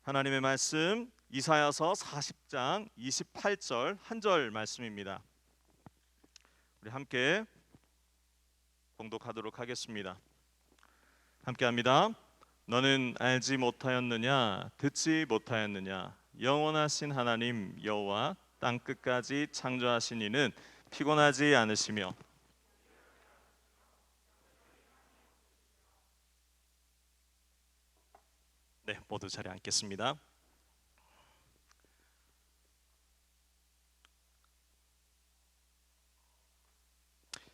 하나님의 말씀 이사야서 40장 28절 한 절 말씀입니다. 우리 함께 봉독하도록 하겠습니다. 함께 합니다. 너는 알지 못하였느냐 듣지 못하였느냐 영원하신 하나님 여호와 땅 끝까지 창조하신 이는 피곤하지 않으시며 네, 모두 자리에 앉겠습니다.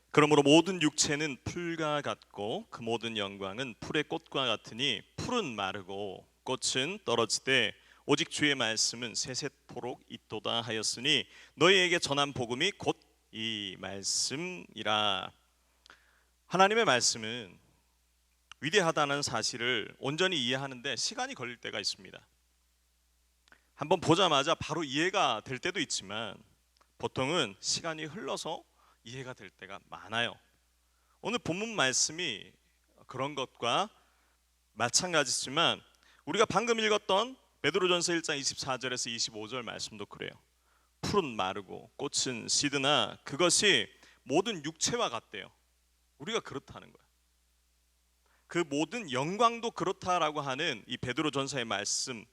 그러므로 모든 육체는 풀과 같고 그 모든 영광은 풀의 꽃과 같으니 풀은 마르고 꽃은 떨어지되 오직 주의 말씀은 세세토록 있도다 하였으니 너희에게 전한 복음이 곧 이 말씀이라. 하나님의 말씀은 위대하다는 사실을 온전히 이해하는데 시간이 걸릴 때가 있습니다. 한번 보자마자 바로 이해가 될 때도 있지만 보통은 시간이 흘러서 이해가 될 때가 많아요. 오늘 본문 말씀이 그런 것과 마찬가지지만 우리가 방금 읽었던 베드로전서 1장 24절에서 25절 말씀도 그래요. 풀은 마르고 꽃은 시드나 그것이 모든 육체와 같대요. 우리가 그렇다는 거예요. 그 모든 영광도 그렇다라고 하는 이 베드로전서의 말씀,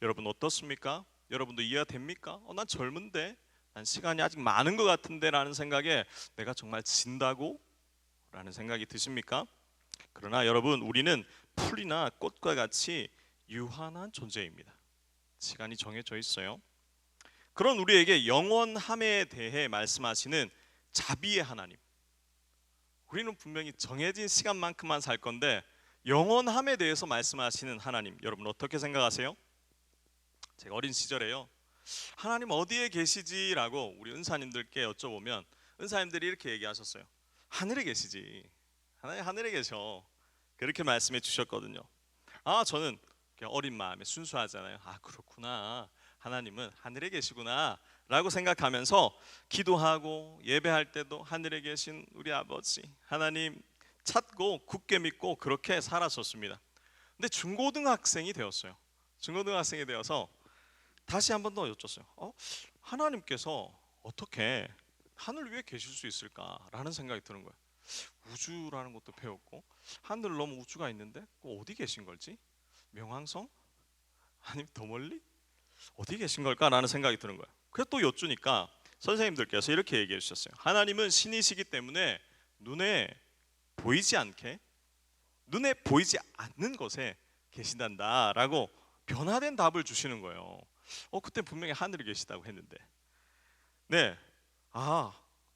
여러분 어떻습니까? 여러분도 이해가 됩니까? 난 젊은데, 난 시간이 아직 많은 것 같은데 라는 생각에 내가 정말 진다고? 라는 생각이 드십니까? 그러나 여러분, 우리는 풀이나 꽃과 같이 유한한 존재입니다. 시간이 정해져 있어요. 그런 우리에게 영원함에 대해 말씀하시는 자비의 하나님, 우리는 분명히 정해진 시간만큼만 살 건데 영원함에 대해서 말씀하시는 하나님, 여러분 어떻게 생각하세요? 제가 어린 시절에요, 하나님 어디에 계시지라고 우리 은사님들께 여쭤보면 은사님들이 이렇게 얘기하셨어요. 하늘에 계시지. 하나님 하늘에 계셔. 그렇게 말씀해 주셨거든요. 저는 어린 마음에 순수하잖아요. 그렇구나, 하나님은 하늘에 계시구나 라고 생각하면서 기도하고 예배할 때도 하늘에 계신 우리 아버지 하나님 찾고 굳게 믿고 그렇게 살았었습니다. 근데 중고등학생이 되었어요. 중고등학생이 되어서 다시 한 번 더 여쭙었어요. 하나님께서 어떻게 하늘 위에 계실 수 있을까라는 생각이 드는 거예요. 우주라는 것도 배웠고 하늘 너무 우주가 있는데 어디 계신 걸지? 명왕성? 아니면 더 멀리? 어디 계신 걸까라는 생각이 드는 거예요. 그래서 또 여쭈니까 선생님들께서 이렇게 얘기해 주셨어요. 하나님은 신이시기 때문에 눈에 보이지 않는 곳에 계신단다 라고 변화된 답을 주시는 거예요. 그때 분명히 하늘에 계시다고 했는데, 네,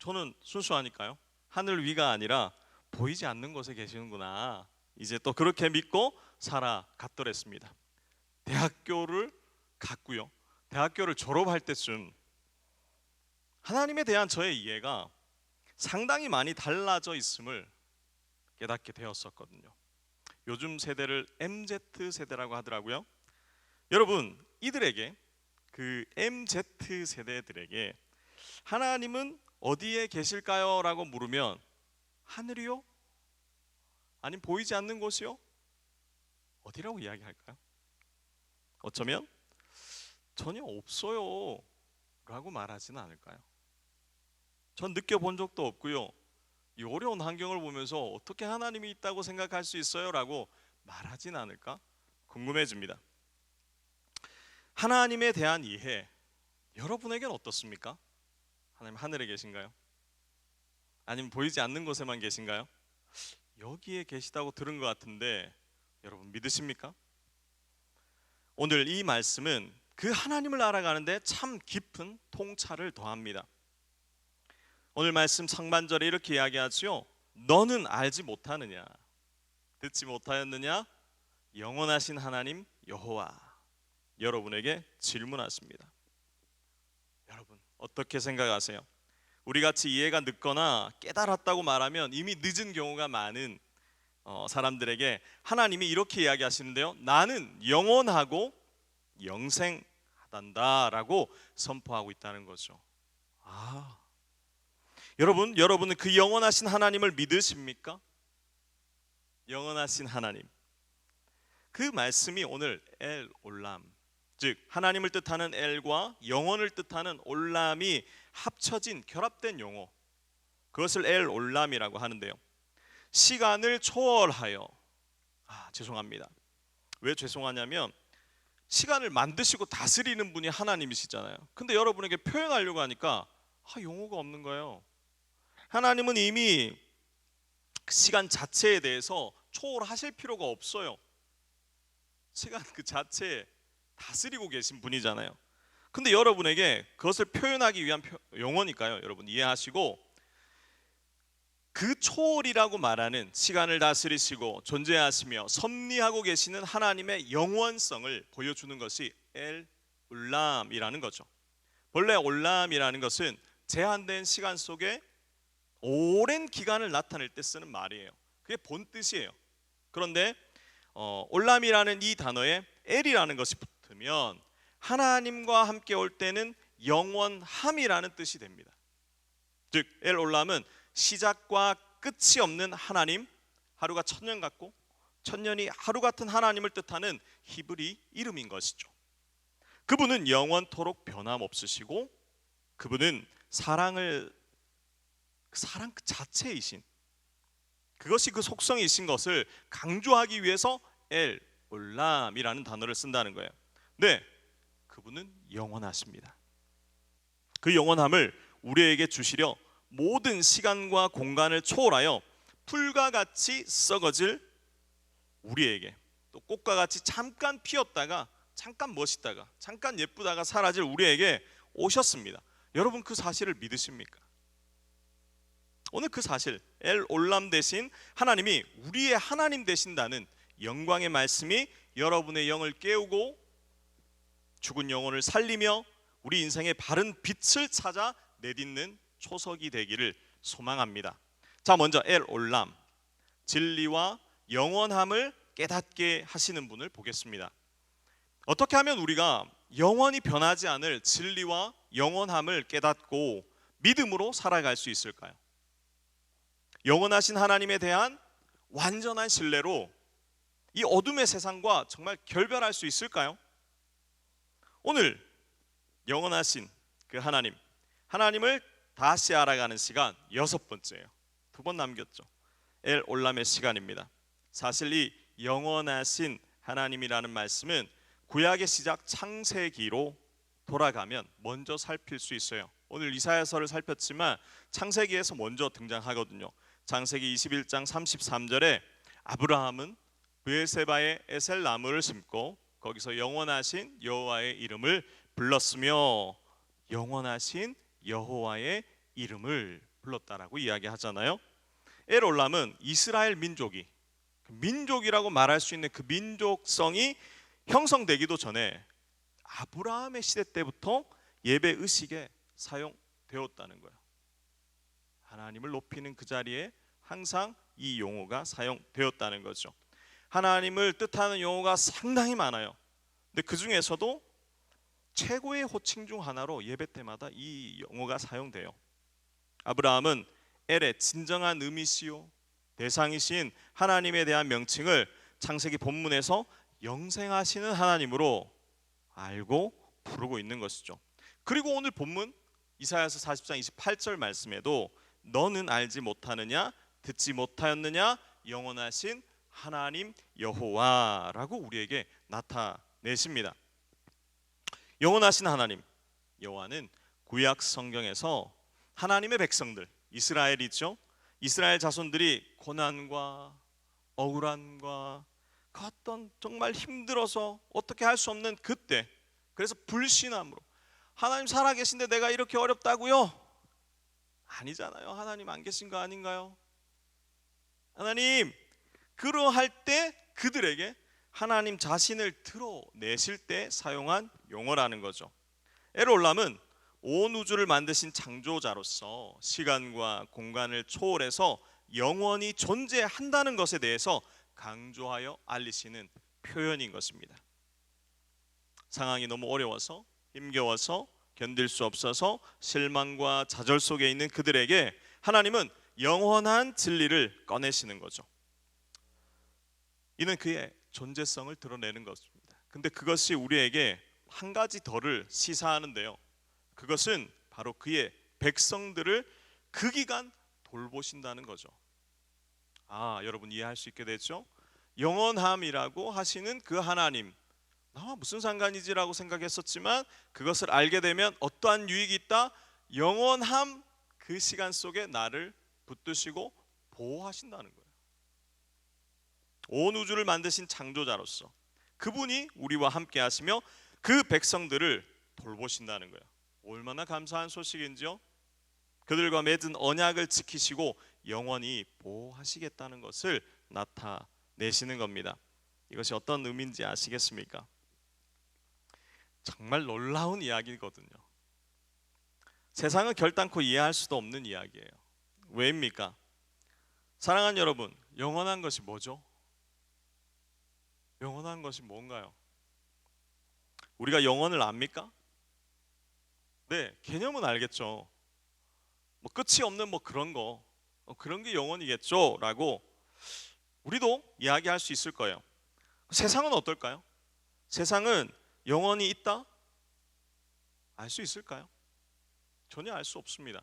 저는 순수하니까요, 하늘 위가 아니라 보이지 않는 곳에 계시는구나, 이제 또 그렇게 믿고 살아갔더랬습니다. 대학교를 갔고요. 대학교를 졸업할 때쯤 하나님에 대한 저의 이해가 상당히 많이 달라져 있음을 깨닫게 되었었거든요. 요즘 세대를 MZ 세대라고 하더라고요. 여러분, 이들에게, 그 MZ 세대들에게 하나님은 어디에 계실까요? 라고 물으면 하늘이요? 아니면 보이지 않는 곳이요? 어디라고 이야기할까요? 어쩌면 전혀 없어요 라고 말하지는 않을까요? 전 느껴본 적도 없고요, 이 어려운 환경을 보면서 어떻게 하나님이 있다고 생각할 수 있어요? 라고 말하진 않을까 궁금해집니다. 하나님에 대한 이해, 여러분에겐 어떻습니까? 하나님 하늘에 계신가요? 아니면 보이지 않는 곳에만 계신가요? 여기에 계시다고 들은 것 같은데 여러분 믿으십니까? 오늘 이 말씀은 그 하나님을 알아가는데 참 깊은 통찰을 더합니다. 오늘 말씀 상반절에 이렇게 이야기하지요. 너는 알지 못하느냐 듣지 못하였느냐 영원하신 하나님 여호와. 여러분에게 질문하십니다. 여러분 어떻게 생각하세요? 우리같이 이해가 늦거나 깨달았다고 말하면 이미 늦은 경우가 많은 사람들에게 하나님이 이렇게 이야기하시는데요, 나는 영원하고 영생하단다 라고 선포하고 있다는 거죠. 여러분은 그 영원하신 하나님을 믿으십니까? 영원하신 하나님, 그 말씀이 오늘 엘 올람, 즉 하나님을 뜻하는 엘과 영원을 뜻하는 올람이 합쳐진 결합된 용어, 그것을 엘 올람이라고 하는데요. 시간을 초월하여, 죄송합니다. 왜 죄송하냐면 시간을 만드시고 다스리는 분이 하나님이시잖아요. 근데 여러분에게 표현하려고 하니까 용어가 없는 거예요. 하나님은 이미 시간 자체에 대해서 초월하실 필요가 없어요. 시간 그 자체에 다스리고 계신 분이잖아요. 근데 여러분에게 그것을 표현하기 위한 용어니까요. 여러분 이해하시고, 그 초월이라고 말하는 시간을 다스리시고 존재하시며 섭리하고 계시는 하나님의 영원성을 보여주는 것이 엘 올람이라는 거죠. 본래 올람이라는 것은 제한된 시간 속에 오랜 기간을 나타낼 때 쓰는 말이에요. 그게 본 뜻이에요. 그런데 올람이라는 이 단어에 엘이라는 것이 붙으면 하나님과 함께 올 때는 영원함이라는 뜻이 됩니다. 즉 엘 올람은 시작과 끝이 없는 하나님, 하루가 천년 같고 천년이 하루 같은 하나님을 뜻하는 히브리 이름인 것이죠. 그분은 영원토록 변함없으시고 그분은 사랑 그 자체이신, 그것이 그 속성이신 것을 강조하기 위해서 엘 올람이라는 단어를 쓴다는 거예요. 네, 그분은 영원하십니다. 그 영원함을 우리에게 주시려 모든 시간과 공간을 초월하여 풀과 같이 썩어질 우리에게, 또 꽃과 같이 잠깐 피었다가 잠깐 멋있다가 잠깐 예쁘다가 사라질 우리에게 오셨습니다. 여러분 그 사실을 믿으십니까? 오늘 그 사실, 엘 올람 대신 하나님이 우리의 하나님 되신다는 영광의 말씀이 여러분의 영을 깨우고 죽은 영혼을 살리며 우리 인생의 바른 빛을 찾아 내딛는 초석이 되기를 소망합니다. 자, 먼저 엘 올람, 진리와 영원함을 깨닫게 하시는 분을 보겠습니다. 어떻게 하면 우리가 영원히 변하지 않을 진리와 영원함을 깨닫고 믿음으로 살아갈 수 있을까요? 영원하신 하나님에 대한 완전한 신뢰로 이 어둠의 세상과 정말 결별할 수 있을까요? 오늘 영원하신 그 하나님을 다시 알아가는 시간 6번째예요. 2번 남겼죠. 엘 올람의 시간입니다. 사실 이 영원하신 하나님이라는 말씀은 구약의 시작 창세기로 돌아가면 먼저 살필 수 있어요. 오늘 이사야서를 살폈지만 창세기에서 먼저 등장하거든요. 창세기 21장 33절에 아브라함은 브엘세바에 에셀 나무를 심고 거기서 영원하신 여호와의 이름을 불렀으며 영원하신 여호와의 이름을 불렀다라고 이야기하잖아요. 엘 올람은 이스라엘 민족이라고 말할 수 있는 그 민족성이 형성되기도 전에 아브라함의 시대 때부터 예배 의식에 사용되었다는 거예요. 하나님을 높이는 그 자리에 항상 이 용어가 사용되었다는 거죠. 하나님을 뜻하는 용어가 상당히 많아요. 근데 그 중에서도 최고의 호칭 중 하나로 예배 때마다 이 용어가 사용돼요. 아브라함은 엘의 진정한 의미시요 대상이신 하나님에 대한 명칭을 창세기 본문에서 영생하시는 하나님으로 알고 부르고 있는 것이죠. 그리고 오늘 본문 이사야서 40장 28절 말씀에도 너는 알지 못하느냐 듣지 못하였느냐 영원하신 하나님 여호와라고 우리에게 나타내십니다. 영원하신 하나님 여호와는 구약 성경에서 하나님의 백성들 이스라엘이죠. 이스라엘 자손들이 고난과 억울함과 그 어떤 정말 힘들어서 어떻게 할 수 없는 그때, 그래서 불신함으로 하나님 살아계신데 내가 이렇게 어렵다고요? 아니잖아요. 하나님 안 계신 거 아닌가요? 하나님, 그러할 때 그들에게 하나님 자신을 드러내실 때 사용한 용어라는 거죠. 엘 올람은 온 우주를 만드신 창조자로서 시간과 공간을 초월해서 영원히 존재한다는 것에 대해서 강조하여 알리시는 표현인 것입니다. 상황이 너무 어려워서 힘겨워서 견딜 수 없어서 실망과 좌절 속에 있는 그들에게 하나님은 영원한 진리를 꺼내시는 거죠. 이는 그의 존재성을 드러내는 것입니다. 근데 그것이 우리에게 한 가지 더를 시사하는데요. 그것은 바로 그의 백성들을 그 기간 돌보신다는 거죠. 여러분 이해할 수 있게 됐죠? 영원함이라고 하시는 그 하나님, 나와 무슨 상관이지라고 생각했었지만 그것을 알게 되면 어떠한 유익이 있다? 영원함 그 시간 속에 나를 붙드시고 보호하신다는 거예요. 온 우주를 만드신 창조자로서 그분이 우리와 함께 하시며 그 백성들을 돌보신다는 거예요. 얼마나 감사한 소식인지요. 그들과 맺은 언약을 지키시고 영원히 보호하시겠다는 것을 나타내시는 겁니다. 이것이 어떤 의미인지 아시겠습니까? 정말 놀라운 이야기거든요. 세상은 결단코 이해할 수도 없는 이야기예요. 왜입니까? 사랑하는 여러분, 영원한 것이 뭐죠? 영원한 것이 뭔가요? 우리가 영원을 압니까? 네, 개념은 알겠죠. 뭐 끝이 없는 뭐 그런 거, 그런 게 영원이겠죠 라고 우리도 이야기할 수 있을 거예요. 세상은 어떨까요? 세상은 영원히 있다? 알 수 있을까요? 전혀 알 수 없습니다.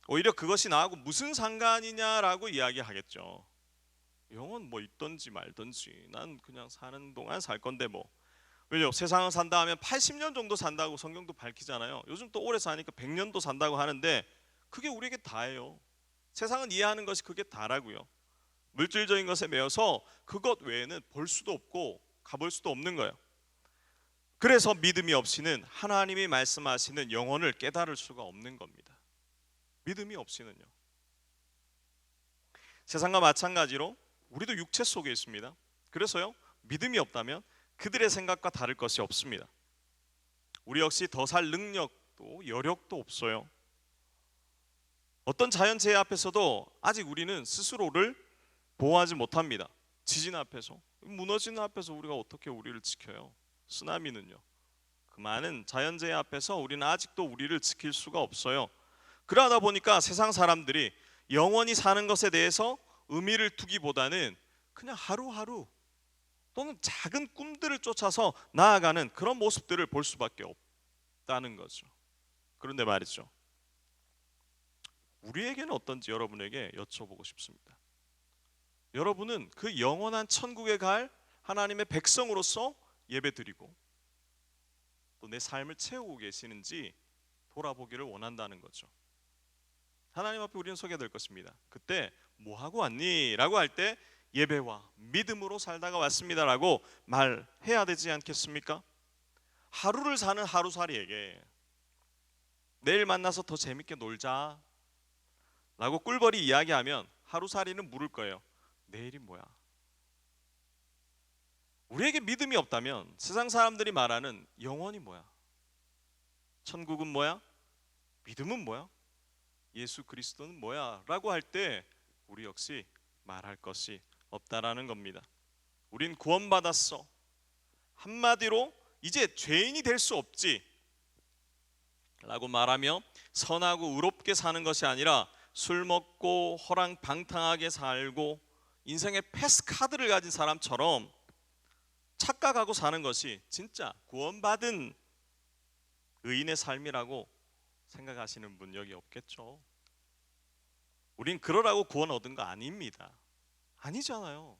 오히려 그것이 나하고 무슨 상관이냐라고 이야기하겠죠. 영원 뭐 있던지 말던지 난 그냥 사는 동안 살 건데 뭐. 왜요? 세상을 산다 하면 80년 정도 산다고 성경도 밝히잖아요. 요즘 또 오래 사니까 100년도 산다고 하는데 그게 우리에게 다예요. 세상은 이해하는 것이 그게 다라고요. 물질적인 것에 매여서 그것 외에는 볼 수도 없고 가볼 수도 없는 거예요. 그래서 믿음이 없이는 하나님이 말씀하시는 영혼을 깨달을 수가 없는 겁니다. 믿음이 없이는요. 세상과 마찬가지로 우리도 육체 속에 있습니다. 그래서요, 믿음이 없다면 그들의 생각과 다를 것이 없습니다. 우리 역시 더 살 능력도 여력도 없어요. 어떤 자연재해 앞에서도 아직 우리는 스스로를 보호하지 못합니다. 지진 앞에서, 무너지는 앞에서 우리가 어떻게 우리를 지켜요? 쓰나미는요. 그 많은 자연재해 앞에서 우리는 아직도 우리를 지킬 수가 없어요. 그러다 보니까 세상 사람들이 영원히 사는 것에 대해서 의미를 두기보다는 그냥 하루하루 또는 작은 꿈들을 쫓아서 나아가는 그런 모습들을 볼 수밖에 없다는 거죠. 그런데 말이죠, 우리에게는 어떤지 여러분에게 여쭤보고 싶습니다. 여러분은 그 영원한 천국에 갈 하나님의 백성으로서 예배드리고 또 내 삶을 채우고 계시는지 돌아보기를 원한다는 거죠. 하나님 앞에 우리는 서게 될 것입니다. 그때 뭐 하고 왔니? 라고 할 때 예배와 믿음으로 살다가 왔습니다 라고 말해야 되지 않겠습니까? 하루를 사는 하루살이에게 내일 만나서 더 재밌게 놀자 라고 꿀벌이 이야기하면 하루살이는 물을 거예요. 내일이 뭐야? 우리에게 믿음이 없다면 세상 사람들이 말하는 영원이 뭐야? 천국은 뭐야? 믿음은 뭐야? 예수 그리스도는 뭐야? 라고 할 때 우리 역시 말할 것이 없다라는 겁니다. 우린 구원받았어. 한마디로 이제 죄인이 될 수 없지 라고 말하며 선하고 의롭게 사는 것이 아니라 술 먹고 허랑방탕하게 살고 인생의 패스카드를 가진 사람처럼 착각하고 사는 것이 진짜 구원받은 의인의 삶이라고 생각하시는 분 여기 없겠죠. 우린 그러라고 구원 얻은 거 아닙니다. 아니잖아요.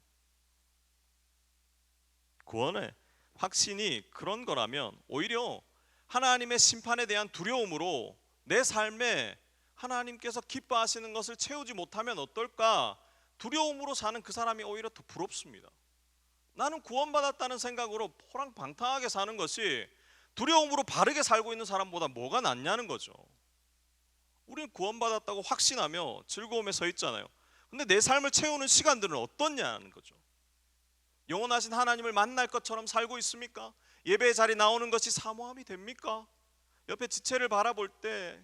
구원의 확신이 그런 거라면 오히려 하나님의 심판에 대한 두려움으로 내 삶에 하나님께서 기뻐하시는 것을 채우지 못하면 어떨까 두려움으로 사는 그 사람이 오히려 더 부럽습니다. 나는 구원받았다는 생각으로 호랑방탕하게 사는 것이 두려움으로 바르게 살고 있는 사람보다 뭐가 낫냐는 거죠. 우리는 구원받았다고 확신하며 즐거움에 서 있잖아요. 근데 내 삶을 채우는 시간들은 어떻냐는 거죠. 영원하신 하나님을 만날 것처럼 살고 있습니까? 예배의 자리 나오는 것이 사모함이 됩니까? 옆에 지체를 바라볼 때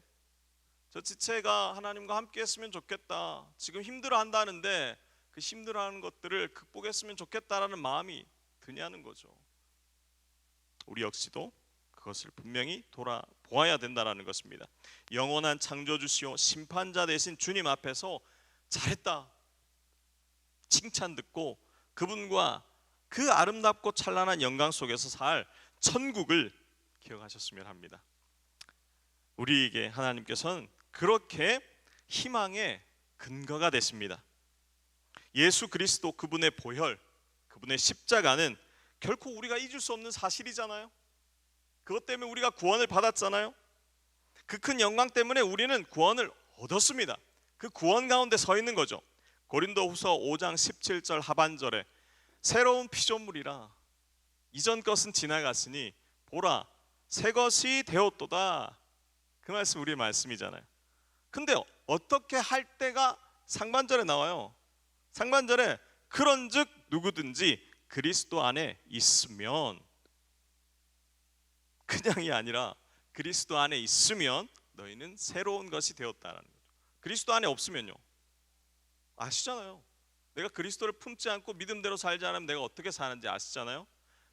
저 지체가 하나님과 함께 했으면 좋겠다. 지금 힘들어한다는데 그 힘들어하는 것들을 극복했으면 좋겠다라는 마음이 드냐는 거죠. 우리 역시도 그것을 분명히 돌아보아야 된다는 것입니다. 영원한 창조주시오 심판자 되신 주님 앞에서 잘했다 칭찬 듣고 그분과 그 아름답고 찬란한 영광 속에서 살 천국을 기억하셨으면 합니다. 우리에게 하나님께서는 그렇게 희망의 근거가 되십니다. 예수 그리스도 그분의 보혈, 그분의 십자가는 결코 우리가 잊을 수 없는 사실이잖아요. 그것 때문에 우리가 구원을 받았잖아요. 그 큰 영광 때문에 우리는 구원을 얻었습니다. 그 구원 가운데 서 있는 거죠. 고린도후서 5장 17절 하반절에 새로운 피조물이라 이전 것은 지나갔으니 보라 새 것이 되었도다. 그 말씀 우리의 말씀이잖아요. 근데 어떻게 할 때가 상반절에 나와요. 상반절에 그런즉 누구든지 그리스도 안에 있으면, 그냥이 아니라 그리스도 안에 있으면 너희는 새로운 것이 되었다라는 거죠. 그리스도 안에 없으면요, 아시잖아요. 내가 그리스도를 품지 않고 믿음대로 살지 않으면 내가 어떻게 사는지 아시잖아요.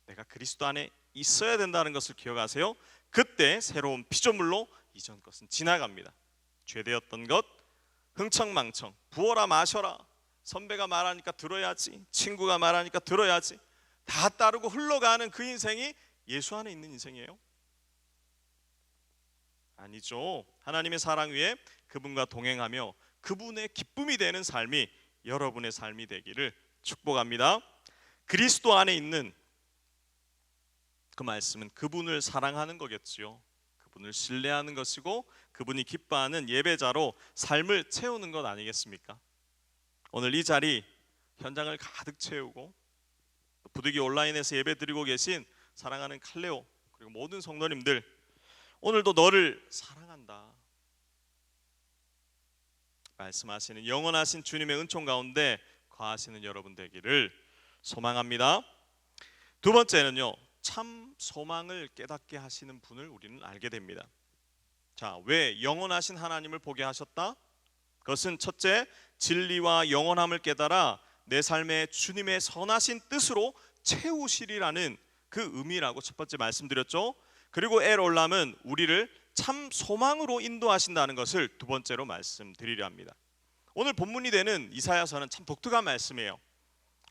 내가 그리스도 안에 있어야 된다는 것을 기억하세요. 그때 새로운 피조물로 이전 것은 지나갑니다. 죄되었던 것 흥청망청 부어라 마셔라, 선배가 말하니까 들어야지, 친구가 말하니까 들어야지, 다 따르고 흘러가는 그 인생이 예수 안에 있는 인생이에요? 아니죠. 하나님의 사랑 위에 그분과 동행하며 그분의 기쁨이 되는 삶이 여러분의 삶이 되기를 축복합니다. 그리스도 안에 있는 그 말씀은 그분을 사랑하는 거겠지요. 그분을 신뢰하는 것이고 그분이 기뻐하는 예배자로 삶을 채우는 것 아니겠습니까? 오늘 이 자리 현장을 가득 채우고 부득이 온라인에서 예배드리고 계신 사랑하는 칼레오 그리고 모든 성도님들, 오늘도 너를 사랑한다 말씀하시는 영원하신 주님의 은총 가운데 거하시는 여러분 되기를 소망합니다. 두 번째는요, 참 소망을 깨닫게 하시는 분을 우리는 알게 됩니다. 자, 왜 영원하신 하나님을 보게 하셨다? 그것은 첫째, 진리와 영원함을 깨달아 내 삶에 주님의 선하신 뜻으로 채우시리라는 그 의미라고 첫 번째 말씀드렸죠. 그리고 엘 올람은 우리를 참 소망으로 인도하신다는 것을 두 번째로 말씀드리려 합니다. 오늘 본문이 되는 이사야서는 참 독특한 말씀이에요.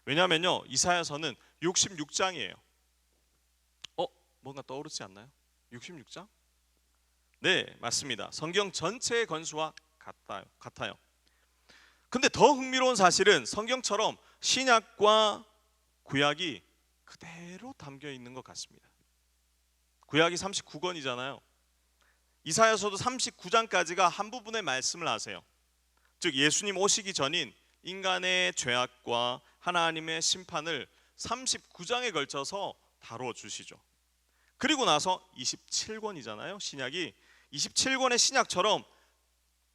왜냐하면요, 이사야서는 66장이에요. 뭔가 떠오르지 않나요? 66장? 네, 맞습니다. 성경 전체의 건수와 같아요. 근데 더 흥미로운 사실은 성경처럼 신약과 구약이 그대로 담겨 있는 것 같습니다. 구약이 39권이잖아요. 이사야서도 39장까지가 한 부분의 말씀을 하세요. 즉 예수님 오시기 전인 인간의 죄악과 하나님의 심판을 39장에 걸쳐서 다루어 주시죠. 그리고 나서 27권이잖아요. 신약이 27권의 신약처럼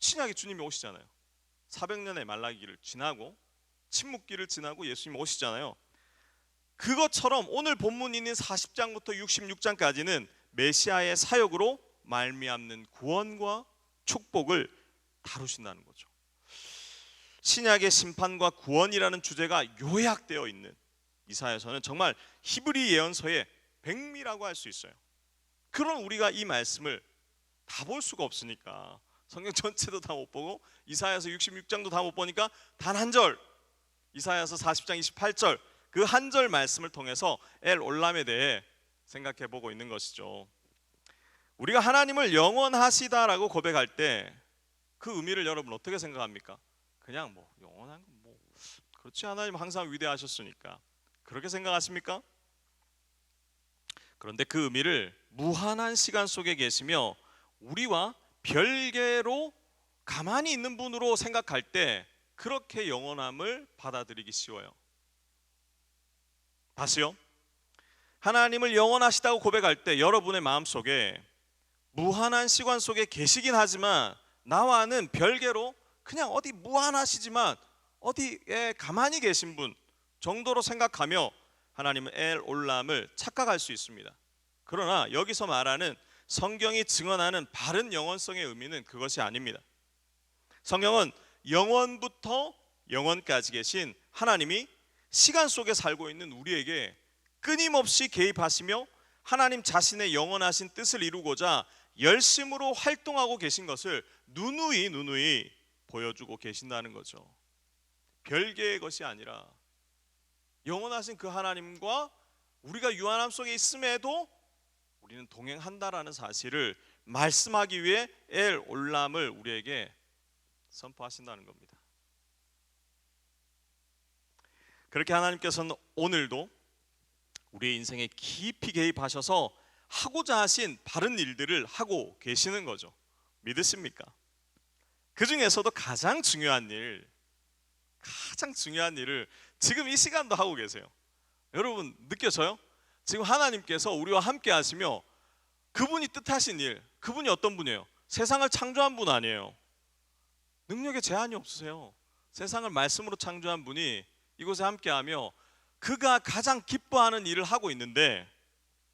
신약이 주님이 오시잖아요. 400년의 말라기를 지나고 침묵기를 지나고 예수님 오시잖아요. 그것처럼 오늘 본문 있는 40장부터 66장까지는 메시아의 사역으로 말미암는 구원과 축복을 다루신다는 거죠. 신약의 심판과 구원이라는 주제가 요약되어 있는 이사야서는 정말 히브리 예언서의 백미라고 할 수 있어요. 그런 우리가 이 말씀을 다 볼 수가 없으니까 성경 전체도 다 못 보고 이사야서 66장도 다 못 보니까 단 한 절, 이사야서 40장 28절 그 한 절 말씀을 통해서 엘 올람에 대해 생각해 보고 있는 것이죠. 우리가 하나님을 영원하시다라고 고백할 때 그 의미를 여러분 어떻게 생각합니까? 그냥 영원한 건 그렇지, 하나님 항상 위대하셨으니까 그렇게 생각하십니까? 그런데 그 의미를 무한한 시간 속에 계시며 우리와 별개로 가만히 있는 분으로 생각할 때 그렇게 영원함을 받아들이기 쉬워요. 다시요, 하나님을 영원하시다고 고백할 때 여러분의 마음속에 무한한 시간 속에 계시긴 하지만 나와는 별개로 그냥 어디 무한하시지만 어디에 가만히 계신 분 정도로 생각하며 하나님은 엘 올람을 착각할 수 있습니다. 그러나 여기서 말하는 성경이 증언하는 바른 영원성의 의미는 그것이 아닙니다. 성경은 영원부터 영원까지 계신 하나님이 시간 속에 살고 있는 우리에게 끊임없이 개입하시며 하나님 자신의 영원하신 뜻을 이루고자 열심으로 활동하고 계신 것을 누누이 보여주고 계신다는 거죠. 별개의 것이 아니라 영원하신 그 하나님과 우리가 유한함 속에 있음에도 우리는 동행한다라는 사실을 말씀하기 위해 엘 올람을 우리에게 선포하신다는 겁니다. 그렇게 하나님께서는 오늘도 우리의 인생에 깊이 개입하셔서 하고자 하신 바른 일들을 하고 계시는 거죠. 믿으십니까? 그 중에서도 가장 중요한 일을 지금 이 시간도 하고 계세요. 여러분 느껴져요? 지금 하나님께서 우리와 함께 하시며 그분이 뜻하신 일, 그분이 어떤 분이에요? 세상을 창조한 분 아니에요. 능력에 제한이 없으세요. 세상을 말씀으로 창조한 분이 이곳에 함께하며 그가 가장 기뻐하는 일을 하고 있는데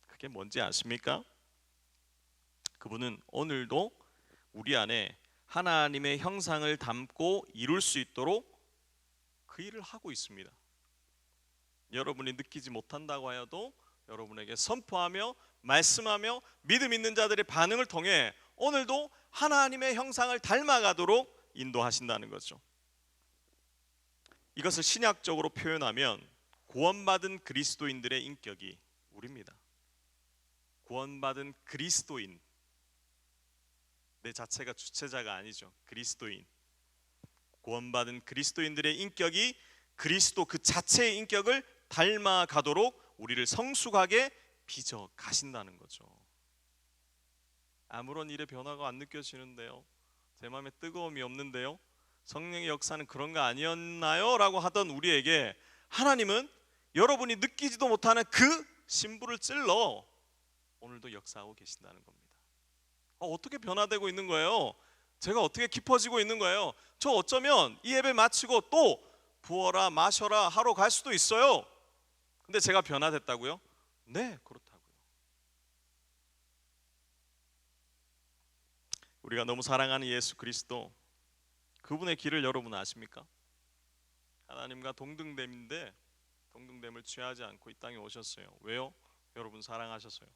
그게 뭔지 아십니까? 그분은 오늘도 우리 안에 하나님의 형상을 담고 이룰 수 있도록 그 일을 하고 있습니다. 여러분이 느끼지 못한다고 하여도 여러분에게 선포하며 말씀하며 믿음 있는 자들의 반응을 통해 오늘도 하나님의 형상을 닮아가도록 인도하신다는 거죠. 이것을 신약적으로 표현하면 구원받은 그리스도인들의 인격이 우리입니다. 구원받은 그리스도인, 내 자체가 주체자가 아니죠. 그리스도인, 구원받은 그리스도인들의 인격이 그리스도 그 자체의 인격을 닮아가도록 우리를 성숙하게 빚어 가신다는 거죠. 아무런 일의 변화가 안 느껴지는데요, 제 마음에 뜨거움이 없는데요, 성령의 역사는 그런 거 아니었나요? 라고 하던 우리에게 하나님은 여러분이 느끼지도 못하는 그 신부를 찔러 오늘도 역사하고 계신다는 겁니다. 어떻게 변화되고 있는 거예요? 제가 어떻게 깊어지고 있는 거예요? 저 어쩌면 이 예배 마치고 또 부어라 마셔라 하러 갈 수도 있어요. 근데 제가 변화됐다고요? 네, 그렇다고요. 우리가 너무 사랑하는 예수 그리스도, 그분의 길을 여러분 아십니까? 하나님과 동등됨인데 동등됨을 취하지 않고 이 땅에 오셨어요. 왜요? 여러분 사랑하셔서요.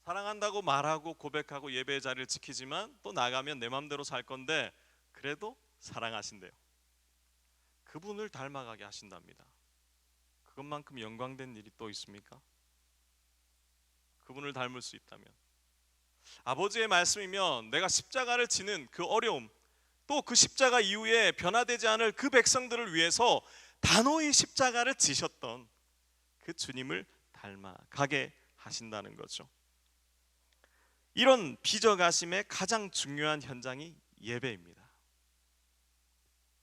사랑한다고 말하고 고백하고 예배의 자리를 지키지만 또 나가면 내 맘대로 살 건데 그래도 사랑하신대요. 그분을 닮아가게 하신답니다. 그것만큼 영광된 일이 또 있습니까? 그분을 닮을 수 있다면, 아버지의 말씀이면 내가 십자가를 지는 그 어려움, 또 그 십자가 이후에 변화되지 않을 그 백성들을 위해서 단호히 십자가를 지셨던 그 주님을 닮아가게 하신다는 거죠. 이런 빚어가심의 가장 중요한 현장이 예배입니다.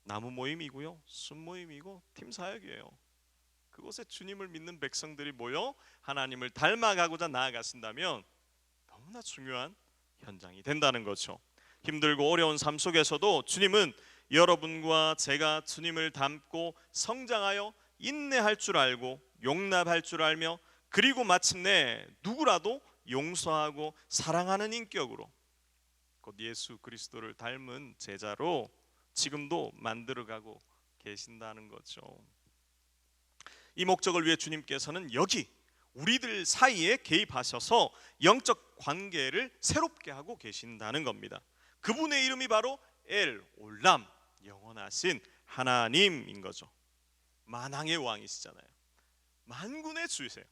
나무 모임이고요, 순 모임이고 팀 사역이에요. 그곳에 주님을 믿는 백성들이 모여 하나님을 닮아가고자 나아가신다면 너무나 중요한 현장이 된다는 거죠. 힘들고 어려운 삶 속에서도 주님은 여러분과 제가 주님을 닮고 성장하여 인내할 줄 알고 용납할 줄 알며 그리고 마침내 누구라도 용서하고 사랑하는 인격으로 곧 예수 그리스도를 닮은 제자로 지금도 만들어가고 계신다는 거죠. 이 목적을 위해 주님께서는 여기 우리들 사이에 개입하셔서 영적 관계를 새롭게 하고 계신다는 겁니다. 그분의 이름이 바로 엘 올람, 영원하신 하나님인 거죠. 만왕의 왕이시잖아요. 만군의 주이세요.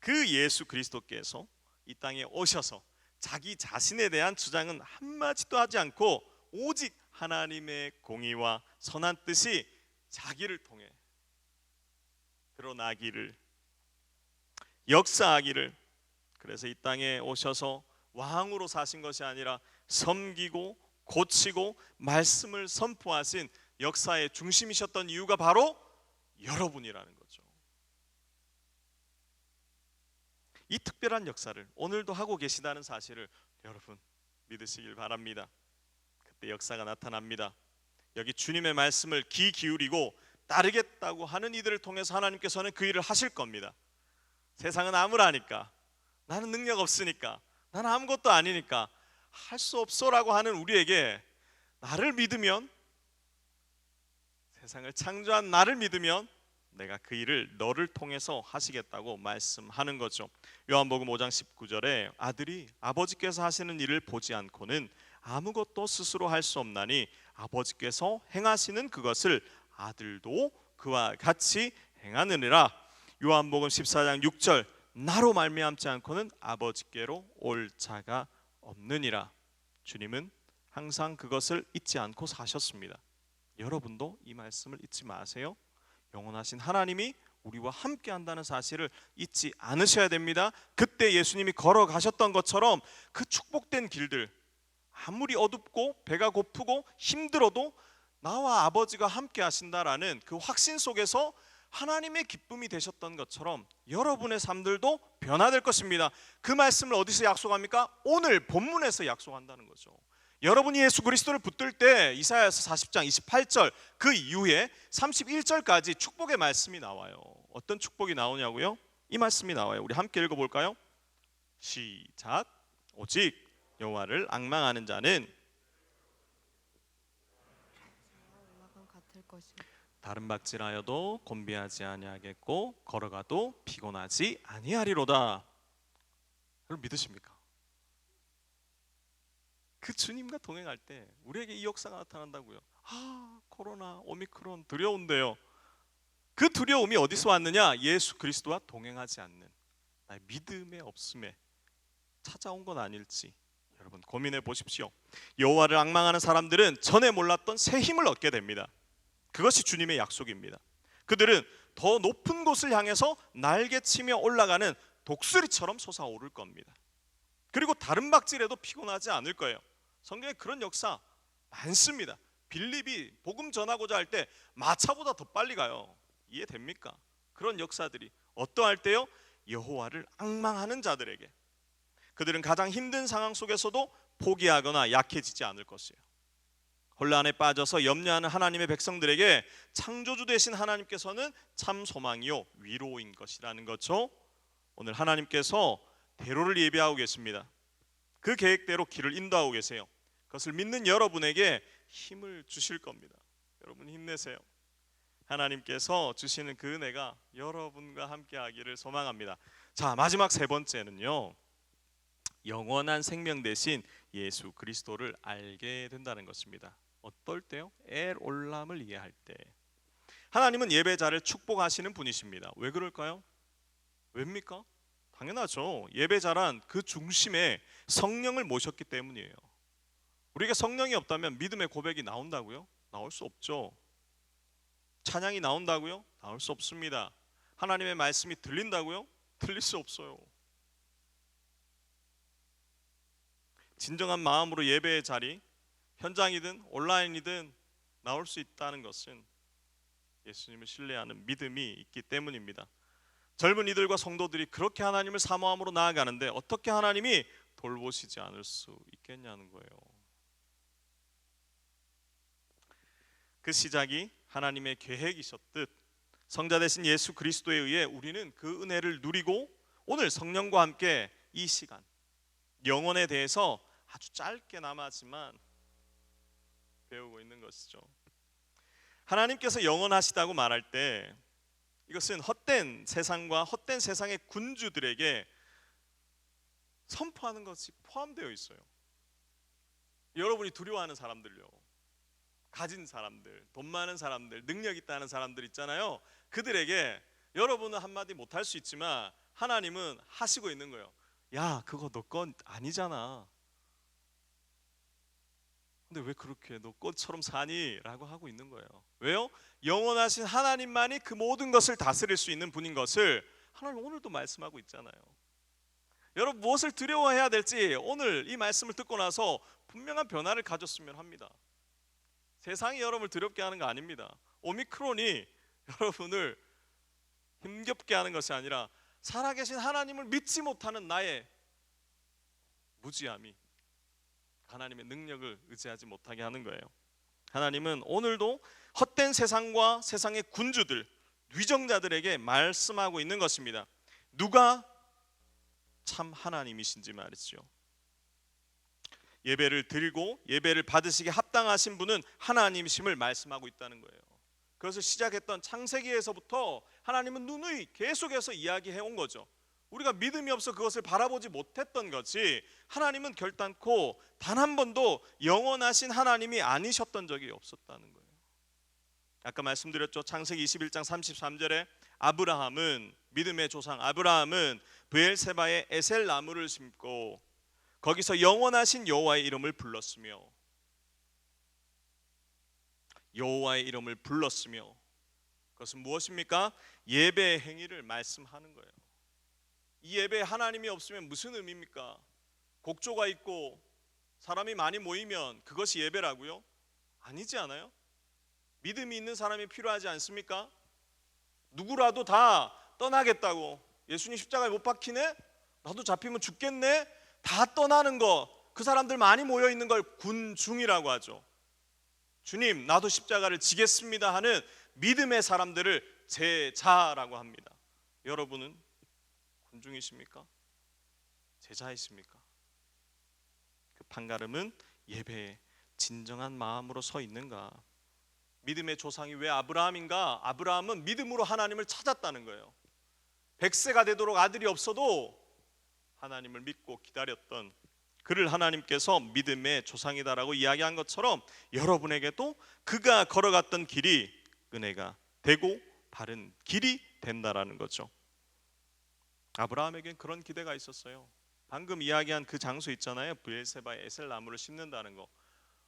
그 예수 그리스도께서 이 땅에 오셔서 자기 자신에 대한 주장은 한마디도 하지 않고 오직 하나님의 공의와 선한 뜻이 자기를 통해 드러나기를, 역사하기를, 그래서 이 땅에 오셔서 왕으로 사신 것이 아니라 섬기고 고치고 말씀을 선포하신 역사의 중심이셨던 이유가 바로 여러분이라는 거죠. 이 특별한 역사를 오늘도 하고 계시다는 사실을 여러분 믿으시길 바랍니다. 그때 역사가 나타납니다. 여기 주님의 말씀을 귀 기울이고 따르겠다고 하는 이들을 통해서 하나님께서는 그 일을 하실 겁니다. 세상은 암울하니까, 나는 능력 없으니까, 나는 아무것도 아니니까 할 수 없어라고 하는 우리에게 나를 믿으면, 세상을 창조한 나를 믿으면 내가 그 일을 너를 통해서 하시겠다고 말씀하는 거죠. 요한복음 5장 19절에 아들이 아버지께서 하시는 일을 보지 않고는 아무것도 스스로 할 수 없나니 아버지께서 행하시는 그것을 아들도 그와 같이 행하느니라. 요한복음 14장 6절 나로 말미암지 않고는 아버지께로 올 자가 없느니라. 주님은 항상 그것을 잊지 않고 사셨습니다. 여러분도 이 말씀을 잊지 마세요. 영원하신 하나님이 우리와 함께 한다는 사실을 잊지 않으셔야 됩니다. 그때 예수님이 걸어가셨던 것처럼 그 축복된 길들, 아무리 어둡고 배가 고프고 힘들어도 나와 아버지가 함께 하신다라는 그 확신 속에서 하나님의 기쁨이 되셨던 것처럼 여러분의 삶들도 변화될 것입니다. 그 말씀을 어디서 약속합니까? 오늘 본문에서 약속한다는 거죠. 여러분이 예수 그리스도를 붙들 때 이사야서 40장 28절 그 이후에 31절까지 축복의 말씀이 나와요. 어떤 축복이 나오냐고요? 이 말씀이 나와요. 우리 함께 읽어볼까요? 시작. 오직 여호와를 앙망하는 자는 다른 박질하여도 곤비하지 아니하겠고 걸어가도 피곤하지 아니하리로다. 여러분 믿으십니까? 그 주님과 동행할 때 우리에게 이 역사가 나타난다고요. 코로나, 오미크론 두려운데요. 그 두려움이 어디서 왔느냐? 예수 그리스도와 동행하지 않는 나의 믿음의 없음에 찾아온 건 아닐지 여러분 고민해 보십시오. 여호와를 앙망하는 사람들은 전에 몰랐던 새 힘을 얻게 됩니다. 그것이 주님의 약속입니다. 그들은 더 높은 곳을 향해서 날개치며 올라가는 독수리처럼 솟아오를 겁니다. 그리고 다른 박질에도 피곤하지 않을 거예요. 성경에 그런 역사 많습니다. 빌립이 복음 전하고자 할 때 마차보다 더 빨리 가요. 이해됩니까? 그런 역사들이 어떠할 때요? 여호와를 앙망하는 자들에게. 그들은 가장 힘든 상황 속에서도 포기하거나 약해지지 않을 것이에요. 혼란에 빠져서 염려하는 하나님의 백성들에게 창조주 되신 하나님께서는 참 소망이요 위로인 것이라는 거죠. 오늘 하나님께서 대로를 예비하고 계십니다. 그 계획대로 길을 인도하고 계세요. 그것을 믿는 여러분에게 힘을 주실 겁니다. 여러분 힘내세요. 하나님께서 주시는 그 은혜가 여러분과 함께 하기를 소망합니다. 자, 마지막 세 번째는요, 영원한 생명 대신 예수 그리스도를 알게 된다는 것입니다. 어떨 때요? 엘 올람을 이해할 때. 하나님은 예배자를 축복하시는 분이십니다. 왜 그럴까요? 왜입니까? 당연하죠. 예배자란 그 중심에 성령을 모셨기 때문이에요. 우리가 성령이 없다면 믿음의 고백이 나온다고요? 나올 수 없죠. 찬양이 나온다고요? 나올 수 없습니다. 하나님의 말씀이 들린다고요? 들릴 수 없어요. 진정한 마음으로 예배의 자리, 현장이든 온라인이든 나올 수 있다는 것은 예수님을 신뢰하는 믿음이 있기 때문입니다. 젊은이들과 성도들이 그렇게 하나님을 사모함으로 나아가는데 어떻게 하나님이 돌보시지 않을 수 있겠냐는 거예요. 그 시작이 하나님의 계획이셨듯 성자 되신 예수 그리스도에 의해 우리는 그 은혜를 누리고 오늘 성령과 함께 이 시간 영혼에 대해서 아주 짧게나마지만 배우고 있는 것이죠. 하나님께서 영원하시다고 말할 때 이것은 헛된 세상과 헛된 세상의 군주들에게 선포하는 것이 포함되어 있어요. 여러분이 두려워하는 사람들요, 가진 사람들, 돈 많은 사람들, 능력 있다는 사람들 있잖아요. 그들에게 여러분은 한마디 못할 수 있지만 하나님은 하시고 있는 거예요. 야, 그거 너 건 아니잖아. 근데 왜 그렇게 너 것처럼 사니? 라고 하고 있는 거예요. 왜요? 영원하신 하나님만이 그 모든 것을 다스릴 수 있는 분인 것을 하나님 오늘도 말씀하고 있잖아요. 여러분 무엇을 두려워해야 될지 오늘 이 말씀을 듣고 나서 분명한 변화를 가졌으면 합니다. 세상이 여러분을 두렵게 하는 거 아닙니다. 오미크론이 여러분을 힘겹게 하는 것이 아니라 살아계신 하나님을 믿지 못하는 나의 무지함이 하나님의 능력을 의지하지 못하게 하는 거예요. 하나님은 오늘도 헛된 세상과 세상의 군주들, 위정자들에게 말씀하고 있는 것입니다. 누가 참 하나님이신지 말이죠. 예배를 드리고 예배를 받으시기에 합당하신 분은 하나님이심을 말씀하고 있다는 거예요. 그것을 시작했던 창세기에서부터 하나님은 누누이 계속해서 이야기해 온 거죠. 우리가 믿음이 없어 그것을 바라보지 못했던 거지, 하나님은 결단코 단 한 번도 영원하신 하나님이 아니셨던 적이 없었다는 거예요. 아까 말씀드렸죠. 창세기 21장 33절에 아브라함은, 믿음의 조상 아브라함은 브엘세바에 에셀 나무를 심고 거기서 영원하신 여호와의 이름을 불렀으며 그것은 무엇입니까? 예배의 행위를 말씀하는 거예요. 이 예배에 하나님이 없으면 무슨 의미입니까? 곡조가 있고 사람이 많이 모이면 그것이 예배라고요? 아니지 않아요? 믿음이 있는 사람이 필요하지 않습니까? 누구라도 다 떠나겠다고, 예수님 십자가에 못 박히네? 나도 잡히면 죽겠네? 다 떠나는 거, 그 사람들 많이 모여 있는 걸 군중이라고 하죠. 주님, 나도 십자가를 지겠습니다 하는 믿음의 사람들을 제자라고 합니다. 여러분은 군중이십니까? 제자이십니까? 그 판가름은 예배에 진정한 마음으로 서 있는가? 믿음의 조상이 왜 아브라함인가? 아브라함은 믿음으로 하나님을 찾았다는 거예요. 100세가 되도록 아들이 없어도 하나님을 믿고 기다렸던 그를 하나님께서 믿음의 조상이다라고 이야기한 것처럼 여러분에게도 그가 걸어갔던 길이 은혜가 되고 바른 길이 된다라는 거죠. 아브라함에겐 그런 기대가 있었어요. 방금 이야기한 그 장소 있잖아요. 브엘세바에 에셀 나무를 심는다는 거,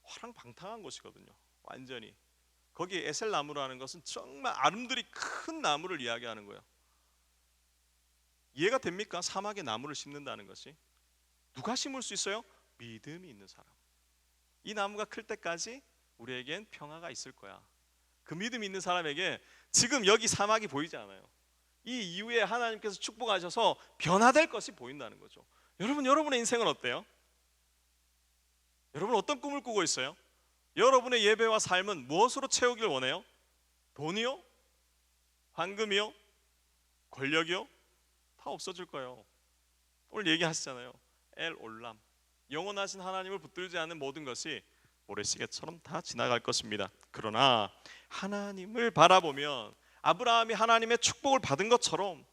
화랑방탕한 곳이거든요. 완전히. 거기 에셀 나무라는 것은 정말 아름드리 큰 나무를 이야기하는 거예요. 이해가 됩니까? 사막에 나무를 심는다는 것이. 누가 심을 수 있어요? 믿음이 있는 사람. 이 나무가 클 때까지 우리에겐 평화가 있을 거야. 그 믿음이 있는 사람에게 지금 여기 사막이 보이지 않아요. 이 이후에 하나님께서 축복하셔서 변화될 것이 보인다는 거죠. 여러분의 인생은 어때요? 여러분 어떤 꿈을 꾸고 있어요? 여러분의 예배와 삶은 무엇으로 채우길 원해요? 돈이요? 황금이요? 권력이요? 다 없어질 거예요. 오늘 얘기하시잖아요. 엘 올람, 영원하신 하나님을 붙들지 않는 모든 것이 모래시계처럼 다 지나갈 것입니다. 그러나 하나님을 바라보면 아브라함이 하나님의 축복을 받은 것처럼,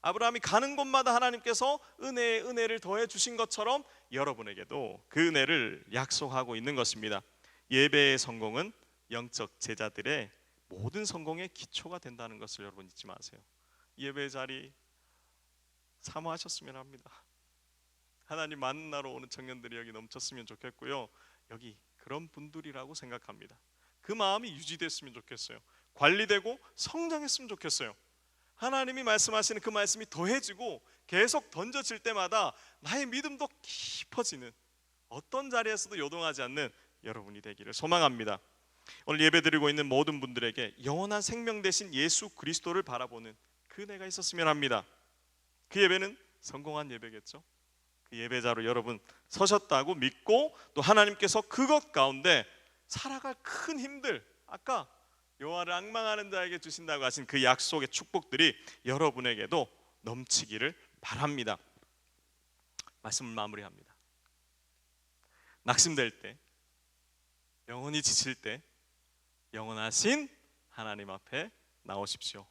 아브라함이 가는 곳마다 하나님께서 은혜에 은혜를 더해 주신 것처럼 여러분에게도 그 은혜를 약속하고 있는 것입니다. 예배의 성공은 영적 제자들의 모든 성공의 기초가 된다는 것을 여러분 잊지 마세요. 예배 자리 사모하셨으면 합니다. 하나님 만나러 오는 청년들이 여기 넘쳤으면 좋겠고요. 여기 그런 분들이라고 생각합니다. 그 마음이 유지됐으면 좋겠어요. 관리되고 성장했으면 좋겠어요. 하나님이 말씀하시는 그 말씀이 더해지고 계속 던져질 때마다 나의 믿음도 깊어지는, 어떤 자리에서도 요동하지 않는 여러분이 되기를 소망합니다. 오늘 예배드리고 있는 모든 분들에게 영원한 생명 되신 예수 그리스도를 바라보는 그 은혜가 있었으면 합니다. 그 예배는 성공한 예배겠죠. 그 예배자로 여러분 서셨다고 믿고, 또 하나님께서 그것 가운데 살아갈 큰 힘들, 아까 여호와를 앙망하는 자에게 주신다고 하신 그 약속의 축복들이 여러분에게도 넘치기를 바랍니다. 말씀을 마무리합니다. 낙심될 때, 영혼이 지칠 때 영원하신 하나님 앞에 나오십시오.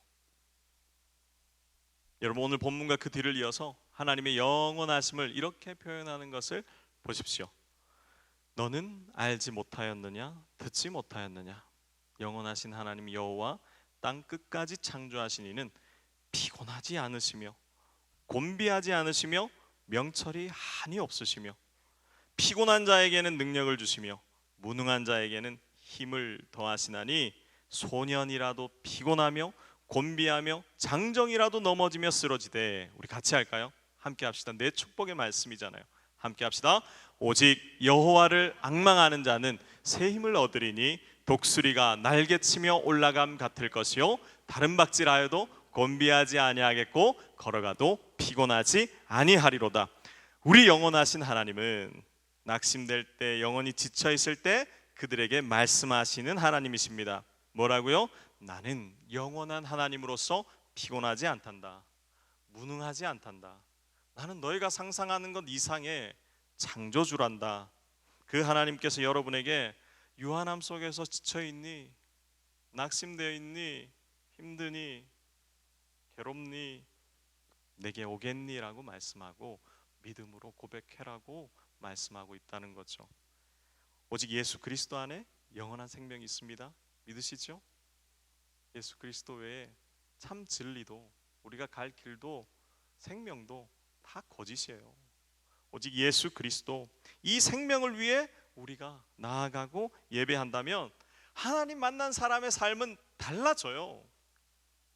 여러분 오늘 본문과 그 뒤를 이어서 하나님의 영원하심을 이렇게 표현하는 것을 보십시오. 너는 알지 못하였느냐? 듣지 못하였느냐? 영원하신 하나님 여호와 땅 끝까지 창조하신 이는 피곤하지 않으시며 곤비하지 않으시며 명철이 한이 없으시며 피곤한 자에게는 능력을 주시며 무능한 자에게는 힘을 더하시나니 소년이라도 피곤하며 곤비하며 장정이라도 넘어지며 쓰러지되, 우리 같이 할까요? 함께 합시다. 내 축복의 말씀이잖아요. 함께 합시다. 오직 여호와를 앙망하는 자는 새 힘을 얻으리니 독수리가 날개치며 올라감 같을 것이요 다른 박질하여도 곤비하지 아니하겠고 걸어가도 피곤하지 아니하리로다. 우리 영원하신 하나님은 낙심될 때, 영혼이 지쳐 있을 때 그들에게 말씀하시는 하나님이십니다. 뭐라고요? 나는 영원한 하나님으로서 피곤하지 않단다. 무능하지 않단다. 나는 너희가 상상하는 것 이상의 창조주란다. 그 하나님께서 여러분에게 유한함 속에서 지쳐있니? 낙심되어 있니? 힘드니? 괴롭니? 내게 오겠니? 라고 말씀하고 믿음으로 고백해라고 말씀하고 있다는 거죠. 오직 예수 그리스도 안에 영원한 생명이 있습니다. 믿으시죠? 예수 그리스도 외에 참 진리도, 우리가 갈 길도 생명도 다 거짓이에요. 오직 예수 그리스도, 이 생명을 위해 우리가 나아가고 예배한다면 하나님 만난 사람의 삶은 달라져요.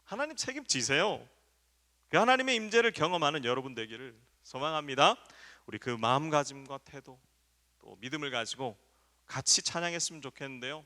하나님 책임지세요. 그 하나님의 임재를 경험하는 여러분 되기를 소망합니다. 우리 그 마음가짐과 태도 또 믿음을 가지고 같이 찬양했으면 좋겠는데요.